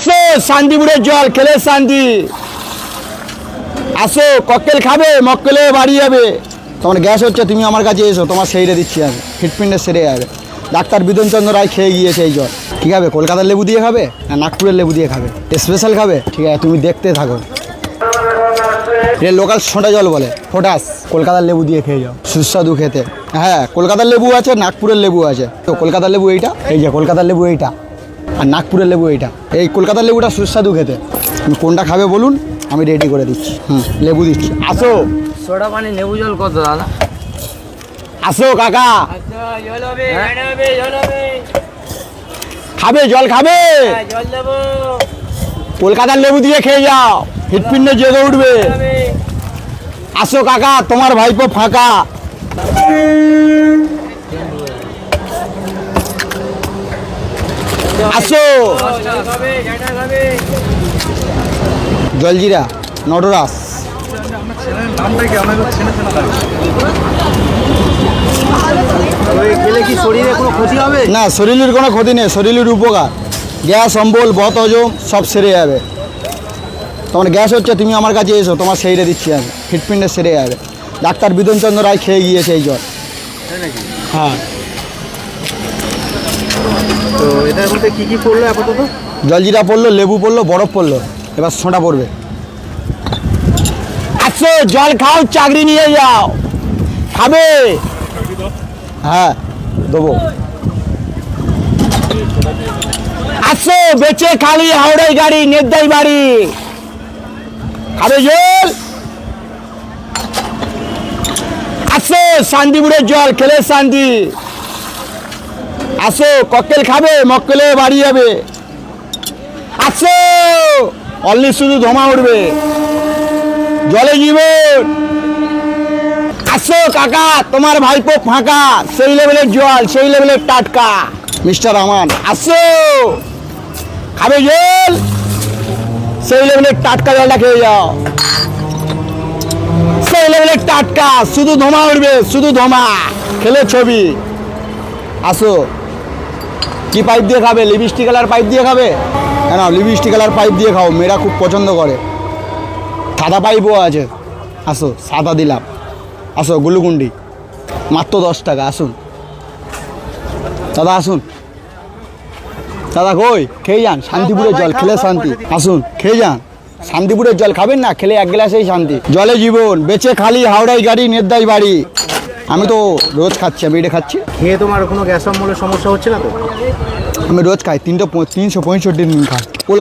আসো শান্তিপুরের জল খেলে শান্তি। আসো ককটেল খাবে, মক্কেলে বাড়ি যাবে। তোমার গ্যাস হচ্ছে, তুমি আমার কাছে এসো, তোমার সেইরে দিচ্ছি আমি, হিটপিন্ডে সেরে যাবে। ডাক্তার বিধানচন্দ্র রায় খেয়ে গিয়েছে এই জল। কী খাবে, কলকাতার লেবু দিয়ে খাবে না নাগপুরের লেবু দিয়ে খাবে? স্পেশাল খাবে, ঠিক আছে তুমি দেখতে থাকো। এটা লোকাল ছোটা জল বলে, ফোটাস। কলকাতার লেবু দিয়ে খেয়ে যাও, সুস্বাদু খেতে। হ্যাঁ, কলকাতার লেবু আছে, নাগপুরের লেবু আছে। তো কলকাতার লেবু এইটা, এই যে কলকাতার লেবু এইটা, আর নাগপুরের লেবু এইটা। এই কলকাতার লেবুটা সুস্বাদু খেতে। তুমি কোনটা খাবে বলুন, আমি রেডি করে দিচ্ছি। লেবু দিচ্ছি, আসো। সোডা পানি লেবু জল কত দাদা? আসো কাকা, খাবে জল খাবে, জল দেবো। কলকাতার লেবু দিয়ে খেয়ে যাও, হৃৎপিণ্ডে জেগে উঠবে। আসো কাকা, তোমার ভাইপো ফাঁকা। আসো। জলজিরা, নটরাস। খেলে কি শরীরে কোনো ক্ষতি হবে? না, শরীরের কোনো ক্ষতি নেই, শরীরের উপকার। গ্যাস, অম্বল, বদ হজম সব সেরে যাবে। তোমার গ্যাস হচ্ছে, তুমি আমার কাছে এসো, তোমার সেইরে দিচ্ছি আমি, হৃৎপিণ্ডে সেরে যাবে। ডাক্তার বিধানচন্দ্র রায় খেয়ে গিয়েছে এই জল। হ্যাঁ। তো এটার মধ্যে কি কি পড়লো আপাতত? জলজিরা পড়লো, লেবু পড়লো, বরফ পড়লো, এবার সোঁটা পড়বে। আসো জল খাও, চাকরি নিয়ে যাও, খাবে? হ্যাঁ দেবো। আসো বেচে খালি হাওড়াই গাড়ি, নেদ্দাই বাড়ি, খাবে জল? আসো শান্তিপুরের জল খেলে শান্তি। আসো ককটেল খাবে, মক্কেলে বাড়ি যাবে। আসো, অনলি শুধু ধোঁয়া উঠবে, জলে জীবন। আসো কাকা, তোমার ভাইপো ফাঁকা, সেই লেভেলের জল, সেই লেভেলের টাটকা। মিস্টার আমান, আসো, খাবে জল, সেই লেভেলের টাটকা জলটা খেয়ে যাও, সেই লেভেলের টাটকা, শুধু ধোঁয়া উঠবে, শুধু ধোঁয়া, খেলে ছবি। আসো। কি পাইপ দিয়ে খাবে? লিপস্টিক কালার পাইপ দিয়ে খাবে? কেন, লিপস্টিক কালার পাইপ দিয়ে খাও, মেয়েরা খুব পছন্দ করে। সাদা পাইপও আছে, আসো সাদা দিলাম। আসো গুলুকুন্ডি, মাত্র 10 টাকা। আসুন দাদা, আসুন দাদা। কই খেয়ে যান, শান্তিপুরের জল খেলে শান্তি। আসুন খেয়ে যান, শান্তিপুরের জল খাবেন না, খেলে এক গ্লাসেই শান্তি। জলে জীবন, বেচে খালি হাওড়াই গাড়ি, নেদ্দাই বাড়ি। আমি তো রোজ খাচ্ছি, আমি এটা খাচ্ছি। খেয়ে তোমার কোনো গ্যাস অম্বলের সমস্যা হচ্ছে না তো? আমি রোজ খাই, 365 দিন খাই।